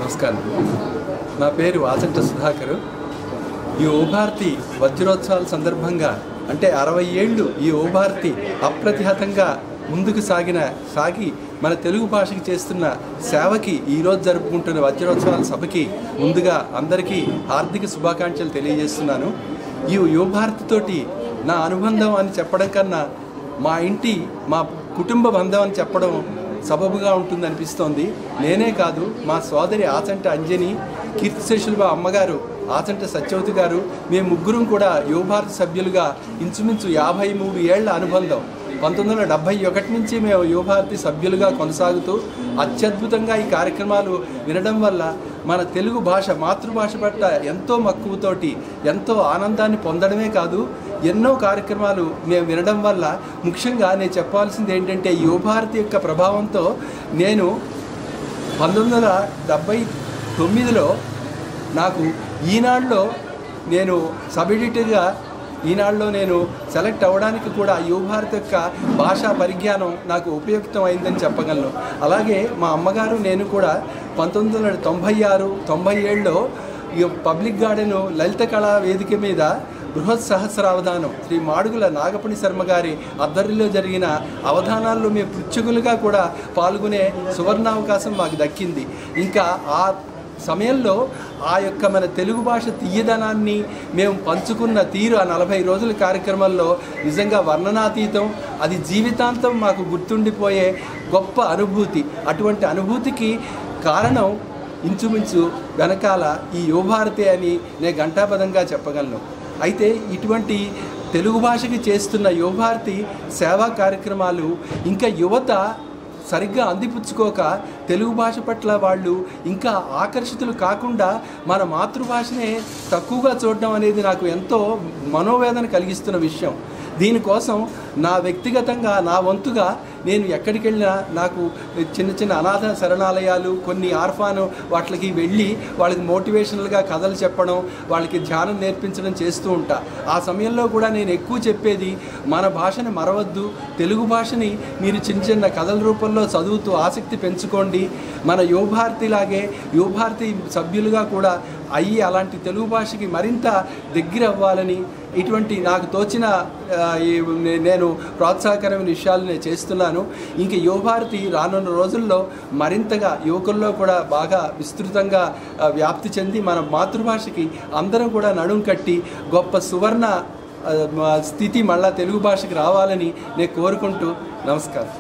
నమస్కారం. నా పేరు ఆచంట సుధాకర్. ఈ ఓభారతి వజ్రోత్సవాల సందర్భంగా అంటే 60 ఏళ్ళు ఈ ఓభారతి అప్రతిహతంగా ముందుకు సాగి మన తెలుగు భాషకి చేస్తున్న సేవకి ఈరోజు జరుపుకుంటున్న వజ్రోత్సవాల సభకి ముందుగా అందరికీ హార్దిక శుభాకాంక్షలు తెలియజేస్తున్నాను. ఈ యువభారతితోటి నా అనుబంధం అని చెప్పడం కన్నా మా కుటుంబ బంధం అని చెప్పడం సబబుగా ఉంటుందనిపిస్తోంది. నేనే కాదు, మా సోదరి ఆచంట అంజని, కీర్తిశేషులు అమ్మగారు ఆచంట సత్యవతి గారు, మేము ముగ్గురం కూడా యువభారతి సభ్యులుగా ఇంచుమించు 53 ఏళ్ల అనుబంధం. 1971 నుంచి మేము యువభారతి సభ్యులుగా కొనసాగుతూ అత్యద్భుతంగా ఈ కార్యక్రమాలు వినడం వల్ల మన తెలుగు భాష మాతృభాష పట్ల ఎంతో మక్కువతోటి ఎంతో ఆనందాన్ని పొందడమే కాదు, ఎన్నో కార్యక్రమాలు మేము వినడం వల్ల ముఖ్యంగా నేను చెప్పాల్సింది ఏంటంటే యువభారతి యొక్క ప్రభావంతో నేను 1979లో నాకు ఈనాడులో నేను సబ్ ఎడిటర్గా నేను సెలెక్ట్ అవ్వడానికి కూడా యువభారతి యొక్క భాషా పరిజ్ఞానం నాకు ఉపయుక్తం అయిందని చెప్పగలను. అలాగే మా అమ్మగారు నేను కూడా 1996-97లో ఈ పబ్లిక్ గార్డెను లలిత కళా వేదిక మీద బృహత్ సహస్రావధానం శ్రీ మాడుగుల నాగపణి శర్మ గారి ఆధ్వర్యంలో జరిగిన అవధానాల్లో మేము పృచ్ఛకులుగా కూడా పాల్గొనే సువర్ణావకాశం మాకు దక్కింది. ఇంకా ఆ సమయంలో ఆ యొక్క మన తెలుగు భాష తీయదనాన్ని మేము పంచుకున్న తీరు ఆ 40 రోజుల కార్యక్రమంలో నిజంగా వర్ణనాతీతం. అది జీవితాంతం మాకు గుర్తుండిపోయే గొప్ప అనుభూతి. అటువంటి అనుభూతికి కారణం ఇంచుమించు వెనకాల ఈ యువభారతి అని నేను ఘంటాపదంగా చెప్పగలను. అయితే ఇటువంటి తెలుగు భాషకి చేస్తున్న యువభారతి సేవా కార్యక్రమాలు ఇంకా యువత సరిగ్గా అందిపుచ్చుకోక తెలుగు భాష పట్ల వాళ్ళు ఇంకా ఆకర్షితులు కాకుండా మన మాతృభాషనే తక్కువగా చూడడం అనేది నాకు ఎంతో మనోవేదన కలిగిస్తున్న విషయం. దీనికోసం నా వ్యక్తిగతంగా నా వంతుగా నేను ఎక్కడికి వెళ్ళినా నాకు చిన్న అనాథ శరణాలయాలు, కొన్ని ఆర్ఫాను వాటికి వెళ్ళి వాళ్ళకి మోటివేషనల్గా కథలు చెప్పడం, వాళ్ళకి ధ్యానం నేర్పించడం చేస్తూ ఉంటా. ఆ సమయంలో కూడా నేను ఎక్కువ చెప్పేది మన భాషని మరవద్దు, తెలుగు భాషని మీరు చిన్న కథల రూపంలో చదువుతూ ఆసక్తి పెంచుకోండి. మన యువభారతిలాగే యువభారతి సభ్యులుగా కూడా అయ్యి అలాంటి తెలుగు భాషకి మరింత దగ్గర అవ్వాలని ఇటువంటి నాకు తోచిన నేను ప్రోత్సాహకరమైన విషయాలు నేను చేస్తున్నాను. ఇంక యువభారతి రానున్న రోజుల్లో మరింతగా యువకుల్లో కూడా బాగా విస్తృతంగా వ్యాప్తి చెంది మన మాతృభాషకి అందరం కూడా నడుం కట్టి గొప్ప సువర్ణ స్థితి మళ్ళా తెలుగు భాషకి రావాలని నేను కోరుకుంటూ నమస్కారం.